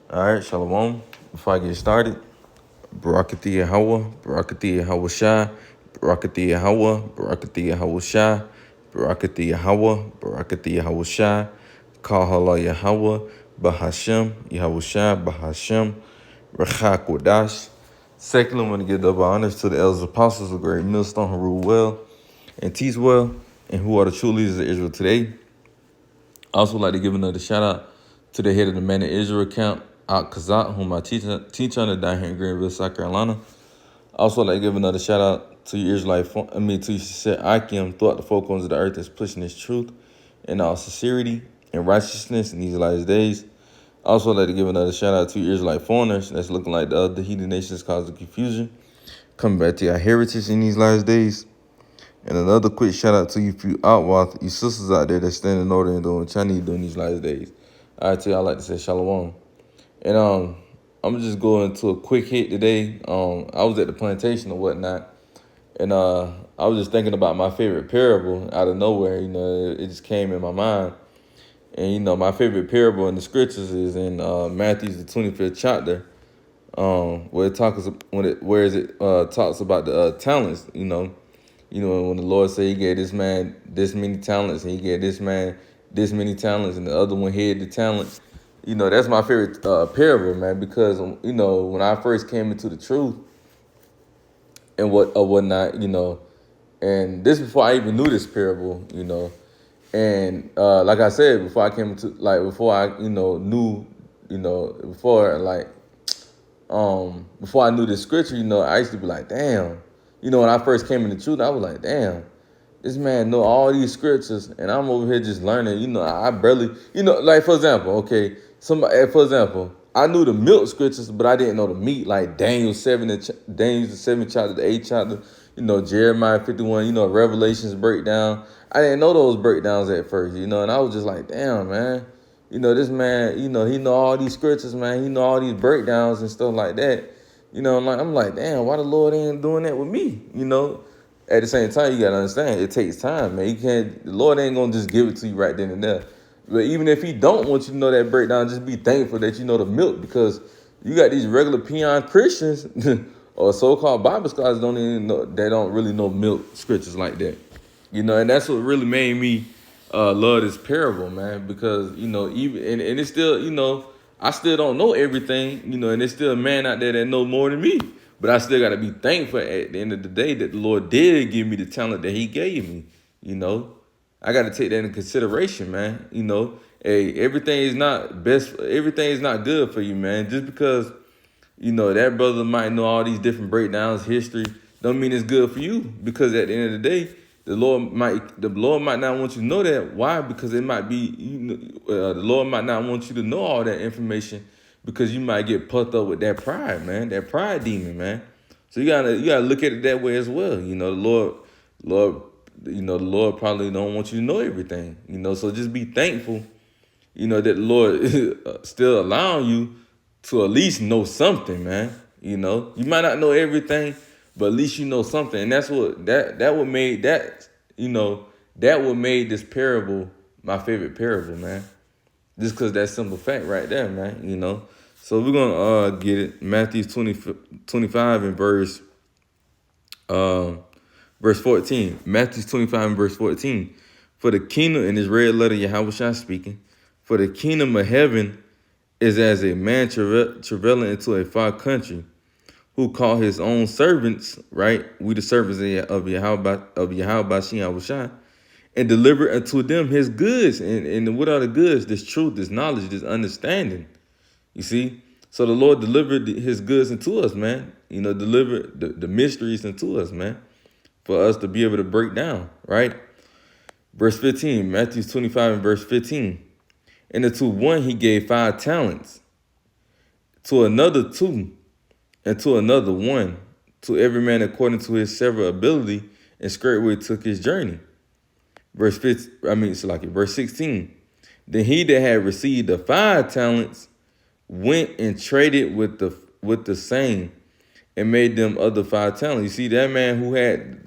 All right, Shalom. Before I get started, Barakati Yahweh, Barakati Yahweh Shai, Barakati Yahweh, Barakati Yahweh Shai, Barakati Yahweh, Barakati Yahweh Shai, Kahala Yahweh, Bahashem, Yahweh Shai, Bahashem, Rechak Wadash. Secondly, I want to give double honors to the elders apostles of Great Millstone who rule well and teach well, and who are the true leaders of Israel today. I also like to give another shout out to the head of the Man of Israel account, Al Kazat, whom I teach under down here in Greenville, South Carolina. I also like to give another shout out to your Israelite, to you said Akim throughout the four corners of the earth that's pushing this truth in all sincerity and righteousness in these last days. I also like to give another shout out to your Israelite foreigners that's looking like the other heathen nations causing confusion, coming back to your heritage in these last days. And another quick shout out to you few outward, you sisters out there that stand in order and doing what y'all need doing these last days. I tell you, I like to say shalom. And I'm just going to a quick hit today. I was at the plantation or whatnot, and I was just thinking about my favorite parable out of nowhere. It just came in my mind. And my favorite parable in the scriptures is in Matthew's the 25th chapter, where it talks about the talents. When the Lord said He gave this man this many talents, and He gave this man this many talents, and the other one hid the talents. That's my favorite parable, man, because when I first came into the truth and whatnot, and this before I even knew this parable, and like I said, before I came into before I knew, before I knew this scripture, I used to be like, damn, when I first came into truth, I was like, damn, this man know all these scriptures, and I'm over here just learning. I barely, like for example, I knew the milk scriptures, but I didn't know the meat, like Daniel 7, Daniel the 7th chapter, the 8th chapter, Jeremiah 51, Revelations breakdown. I didn't know those breakdowns at first, and I was just like, damn, man, this man, he know all these scriptures, man, he know all these breakdowns and stuff like that. I'm like, damn, why the Lord ain't doing that with me, At the same time, you gotta understand it takes time, man. The Lord ain't gonna just give it to you right then and there. But even if He don't want you to know that breakdown, just be thankful that you know the milk, because you got these regular peon Christians or so-called Bible scholars don't even know, they don't really know milk scriptures like that, And that's what really made me love this parable, man, because even and it's still I still don't know everything, and there's still a man out there that know more than me. But I still got to be thankful at the end of the day that the Lord did give me the talent that He gave me. I got to take that into consideration, man. Hey, everything is not best. Everything is not good for you, man. Just because that brother might know all these different breakdowns, history, don't mean it's good for you. Because at the end of the day, the Lord might not want you to know that. Why? Because it might be the Lord might not want you to know all that information, because you might get puffed up with that pride, man, that pride demon, man. So you gotta look at it that way as well. Lord, the Lord probably don't want you to know everything. So just be thankful, that the Lord is still allowing you to at least know something, man. You might not know everything, but at least you know something. And that's what what made that what made this parable my favorite parable, man. Just because that simple fact right there, man. So we're gonna get it. Matthew 25 and verse 14. Matthew 25 and verse 14. For the kingdom, in this red letter, Yahweh Shai speaking, for the kingdom of heaven is as a man traveling into a far country, who call his own servants, right? We the servants of Yahweh Shai, and deliver unto them his goods. And what are the goods? This truth, this knowledge, this understanding. You see? So the Lord delivered his goods unto us, man. Delivered the mysteries unto us, man, for us to be able to break down, right? Verse 15, Matthew 25 and verse 15. And to one He gave 5 talents, to another 2, and to another 1, to every man according to his several ability, and straightway took his journey. Verse 16. Then he that had received the 5 talents went and traded with the same, and made them other 5 talents. You see, that man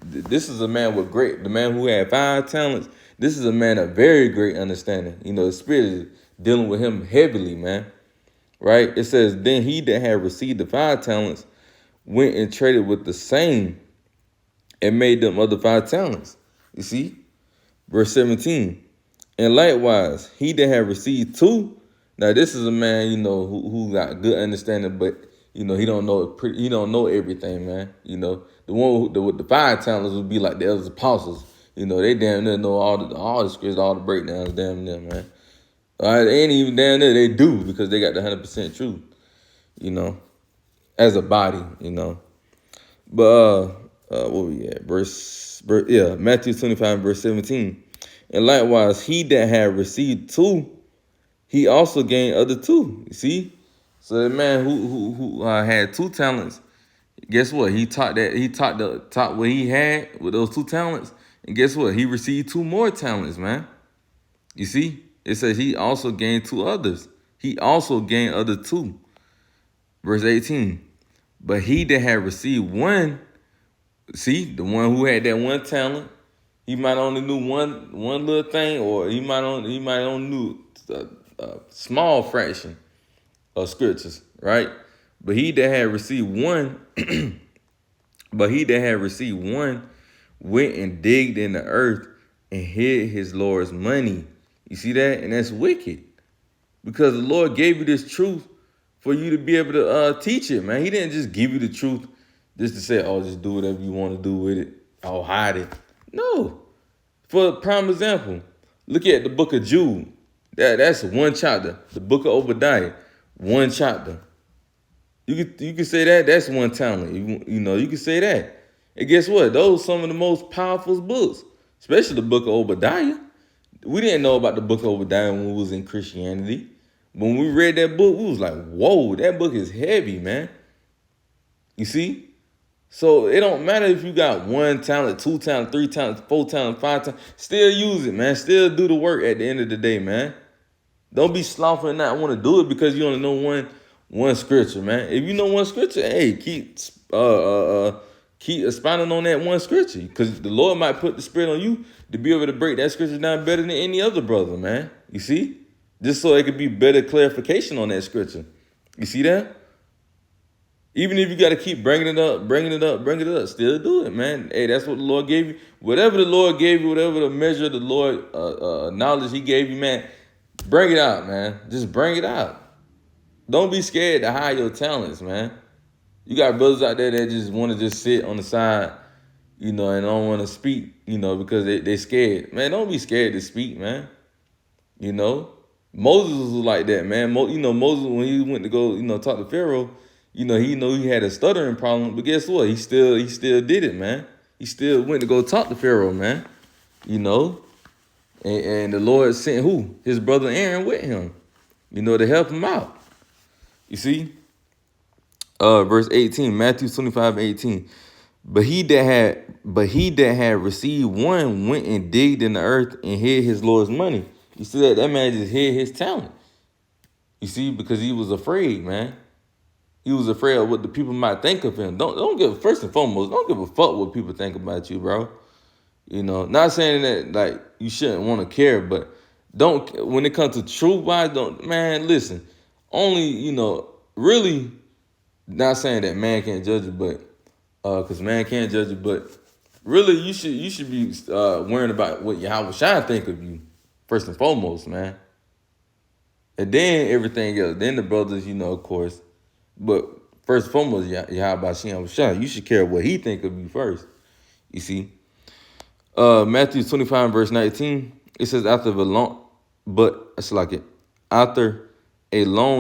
this is a man the man who had 5 talents, this is a man of very great understanding. The Spirit is dealing with him heavily, man. right? It says, then he that had received the 5 talents went and traded with the same and made them other 5 talents. You see? Verse 17. And likewise, he that had received 2. Now this is a man, who got good understanding, but he don't know everything, man. The one with the 5 talents would be like the other apostles. They damn near know all the scriptures, all the breakdowns, damn near, man. All right, they ain't even damn near they do because they got the 100% truth, as a body. But what we at? Matthew 25, verse 17. And likewise, he that had received 2, he also gained other 2. You see? So the man who had 2 talents, guess what? He taught what he had with those 2 talents. And guess what? He received 2 more talents, man. You see? It says he also gained 2 others. He also gained other 2. Verse 18. But he that had received 1, see, the one who had that 1 talent, he might only knew one little thing, or he might only knew a small fraction of scriptures, right? But he that had received 1, went and digged in the earth and hid his Lord's money. You see that? And that's wicked, because the Lord gave you this truth for you to be able to teach it, man. He didn't just give you the truth just to say, oh, just do whatever you want to do with it. Oh, hide it. No. For a prime example, look at the book of Jude. That's 1 chapter. The book of Obadiah, 1 chapter. You can say that's 1 talent. You can say that. And guess what? Those are some of the most powerful books, especially the book of Obadiah. We didn't know about the book of Obadiah when we was in Christianity. When we read that book, we was like, whoa, that book is heavy, man. You see? So it don't matter if you got 1 talent, 2 talent, 3 talent, 4 talent, 5 talent. Still use it, man. Still do the work at the end of the day, man. Don't be slothful and not want to do it because you only know one scripture, man. If you know 1 scripture, hey, keep expounding on that 1 scripture, because the Lord might put the Spirit on you to be able to break that scripture down better than any other brother, man. You see? Just so it could be better clarification on that scripture. You see that? Even if you got to keep bringing it up, still do it, man. Hey, that's what the Lord gave you. Whatever the Lord gave you, whatever the measure of the Lord knowledge he gave you, man, bring it out, man. Just bring it out. Don't be scared to hide your talents, man. You got brothers out there that just want to just sit on the side, and don't want to speak, because they scared. Man, don't be scared to speak, man. Moses was like that, man. Moses, when he went to go, talk to Pharaoh, he had a stuttering problem, but guess what? He still did it, man. He still went to go talk to Pharaoh, man. And the Lord sent who? His brother Aaron with him, to help him out. You see? Verse 18, Matthew 25:18. But he that had received 1 went and digged in the earth and hid his Lord's money. You see that man just hid his talent. You see, because he was afraid, man. He was afraid of what the people might think of him. First and foremost, don't give a fuck what people think about you, bro. Not saying that like you shouldn't want to care, but when it comes to truth wise, listen. Only, really, not saying that man can't judge you, but because man can't judge you, but really you should be worrying about what Yahweh Shai think of you, first and foremost, man. And then everything else, then the brothers, of course. But first and foremost, Yahweh Shai, you should care what he think of you first. You see, Matthew 25 verse 19, it says after a long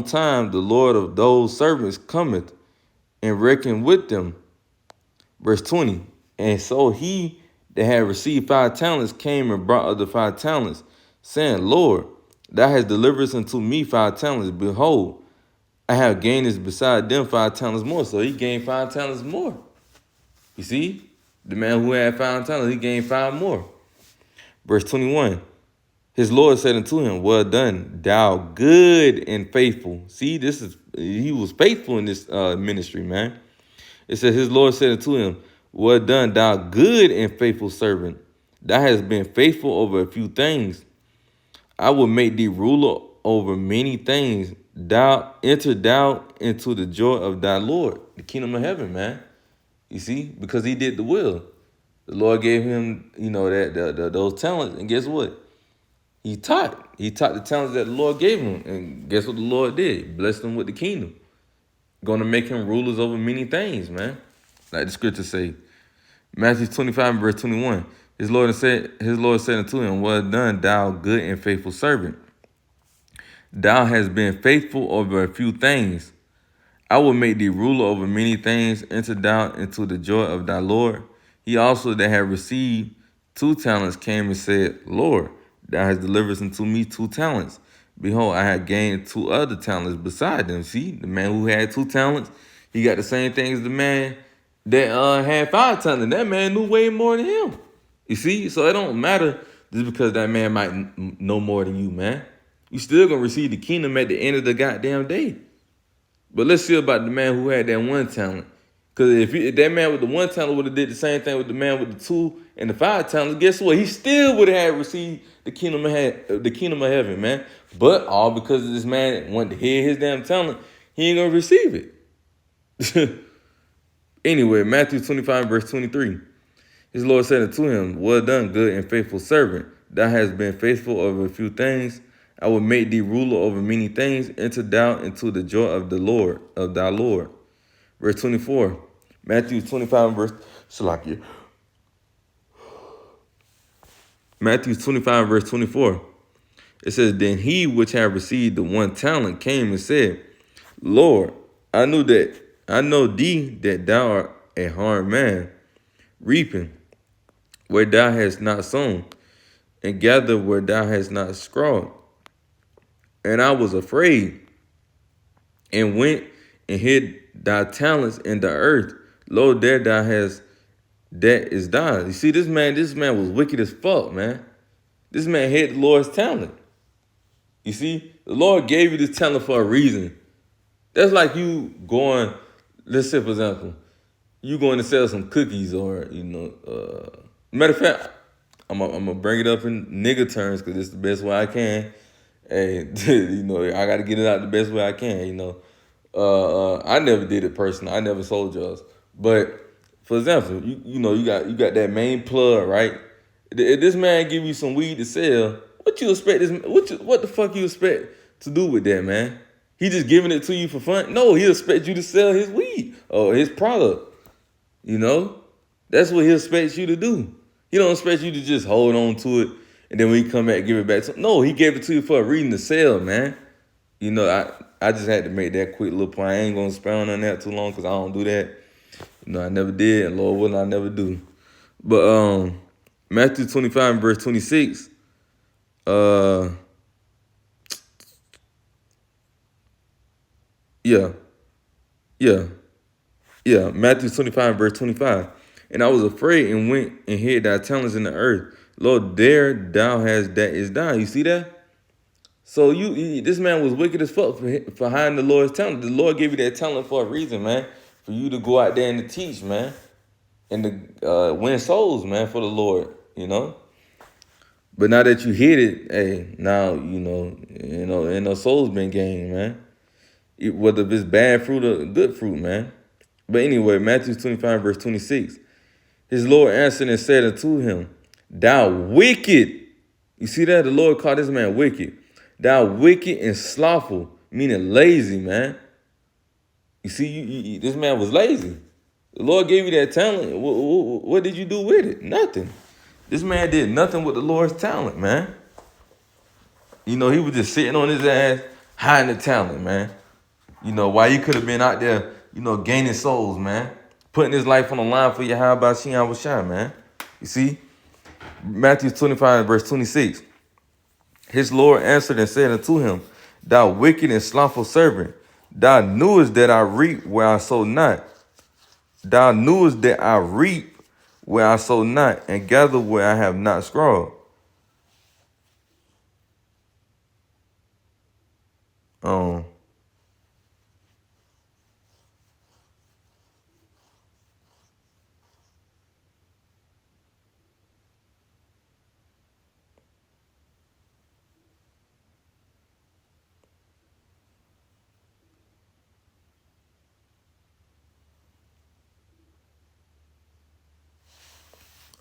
time, the Lord of those servants cometh and reckon with them. Verse 20, and so he that had received 5 talents came and brought other 5 talents, saying, Lord, thou hast delivered unto me 5 talents. Behold, I have gained this beside them 5 talents more. So he gained 5 talents more. You see, the man who had 5 talents, he gained 5 more. Verse 21, his Lord said unto him, well done, thou good and faithful. See, he was faithful in this ministry, man. It says his Lord said unto him, well done, thou good and faithful servant. Thou hast been faithful over a few things. I will make thee ruler over many things. enter thou into the joy of thy Lord, the kingdom of heaven, man. You see, because he did the will. The Lord gave him, those talents, and guess what? He taught. He taught the talents that the Lord gave him, and guess what the Lord did? Blessed him with the kingdom. Going to make him rulers over many things, man. Like the scripture say, Matthew 25 and verse 21. His Lord said unto him, well done, thou good and faithful servant. Thou hast been faithful over a few things. I will make thee ruler over many things. Enter thou into the joy of thy Lord. He also that had received 2 talents came and said, Lord, thou hast delivered unto me 2 talents. Behold, I had gained 2 other talents beside them. See, the man who had 2 talents, he got the same thing as the man that had 5 talents. That man knew way more than him. You see, so it don't matter just because that man might know more than you, man. You still gonna receive the kingdom at the end of the goddamn day. But let's see about the man who had that 1 talent. Because if that man with the 1 talent would have did the same thing with the man with the 2 and the 5 talents, guess what? He still would have had received the kingdom of heaven, man. But all because this man wanted to hear his damn talent, he ain't gonna receive it. Anyway, Matthew 25 verse 23. His Lord said unto him, well done, good and faithful servant. Thou hast been faithful over a few things. I will make thee ruler over many things. Enter thou into the joy of thy Lord. Verse 24. Matthew 25 verse Salakia. Matthew 25 verse 24. It says, then he which had received the 1 talent came and said, Lord, I know thee that thou art a hard man, reaping where thou hast not sown, and gather where thou hast not scrawled. And I was afraid, and went and hid thy talents in the earth. Lo, there thou hast, that is thine. You see, this man was wicked as fuck, man. This man hid the Lord's talent. You see, the Lord gave you this talent for a reason. That's like you going, let's say, for example, you going to sell some cookies or, matter of fact, I'm gonna bring it up in nigga terms because it's the best way I can. Hey, I got to get it out the best way I can. I never did it personally. I never sold drugs. But for example, you got that main plug, right? If this man give you some weed to sell, what you expect what the fuck you expect to do with that, man? He just giving it to you for fun? No, he expect you to sell his weed or his product. That's what he expects you to do. He don't expect you to just hold on to it and then when he come back, give it back to him. No, he gave it to you for a reason to sell, man. I just had to make that quick little point. I ain't gonna expound on that too long because I don't do that. I never did, and Lord willing, I never do. But Matthew 25 verse 26. Yeah, yeah, yeah. Matthew 25 verse 25. And I was afraid and went and hid thy talents in the earth. Lord, there thou hast that is thine. You see that? So this man was wicked as fuck for hiding the Lord's talent. The Lord gave you that talent for a reason, man. For you to go out there and to teach, man, and to win souls, man, for the Lord. But now that you hit it, hey, now and no souls been gained, man. Whether it's bad fruit or good fruit, man. But anyway, Matthew 25 verse 26. His Lord answered and said unto him, thou wicked. You see that? The Lord called this man wicked. Thou wicked and slothful, meaning lazy, man. You see, this man was lazy. The Lord gave you that talent. What did you do with it? Nothing. This man did nothing with the Lord's talent, man. He was just sitting on his ass, hiding the talent, man. Why he could have been out there, gaining souls, man. Putting his life on the line for Yahweh Shai, man. You see? Matthew 25, verse 26. His Lord answered and said unto him, thou wicked and slothful servant, thou knewest that I reap where I sow not. Thou knewest that I reap where I sow not, and gather where I have not scrawled. Um,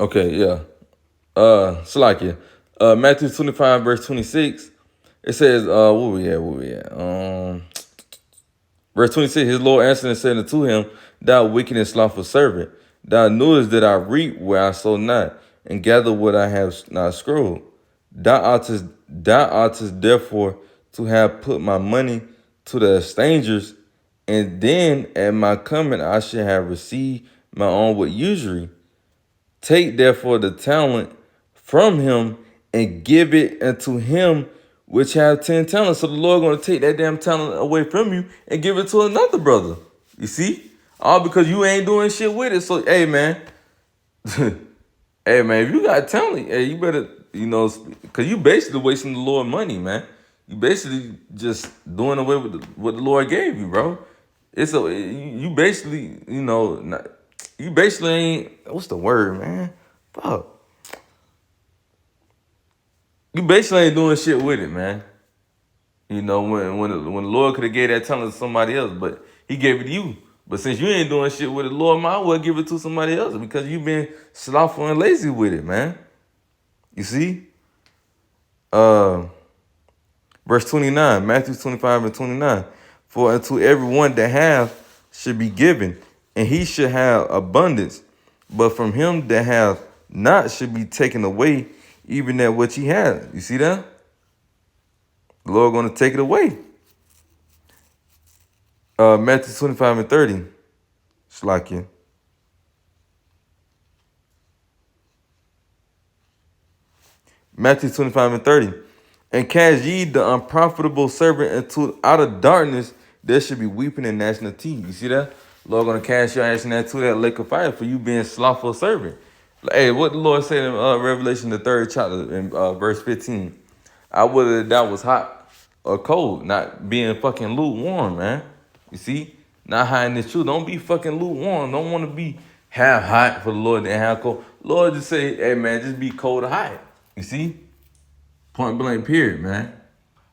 Okay, yeah. Salakia. Matthew 25, verse 26. It says, where we at? Verse 26, his Lord answered and said unto him, thou wicked and slothful servant, thou knewest that I reap where I sow not, and gather what I have not scrolled. Thou oughtest therefore to have put my money to the strangers, and then at my coming I should have received my own with usury. Take therefore the talent from him and give it unto him which have 10 talents. So the Lord going to take that damn talent away from you and give it to another brother. You see? All because you ain't doing shit with it. So, hey, man. Hey, man, if you got talent, hey, you better, because you basically wasting the Lord money, man. You basically just doing away with what the Lord gave you, bro. You basically, you basically ain't, what's the word, man? Fuck. You basically ain't doing shit with it, man. When the Lord could have gave that talent to somebody else, but he gave it to you. But since you ain't doing shit with it, Lord might well give it to somebody else because you've been slothful and lazy with it, man. You see? Verse 29, Matthew 25 and 29. For unto everyone that hath should be given, and he should have abundance. But from him that hath not should be taken away, even that which he has. You see that? The Lord going to take it away. Matthew 25 and 30. Slakia. Matthew 25 and 30. And cast ye the unprofitable servant into out of darkness, there should be weeping and gnashing of teeth. You see that? Lord gonna cast your ass into that lake of fire for you being slothful servant. Hey, what the Lord said in Revelation the 3rd chapter in verse 15. I whether that was hot or cold, not being fucking lukewarm, man. You see? Not hiding the truth. Don't be fucking lukewarm. Don't want to be half hot for the Lord and half cold. Lord just say, hey man, just be cold or hot. You see? Point blank period, man.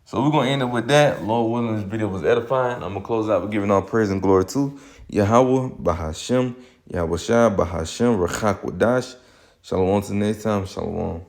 So we're gonna end up with that. Lord willing, this video was edifying. I'm gonna close out with giving all praise and glory to Yahweh, Bahashem, Yahweh Shai, Bahashem, Rachak Wadash. Shalom to the next time. Shalom.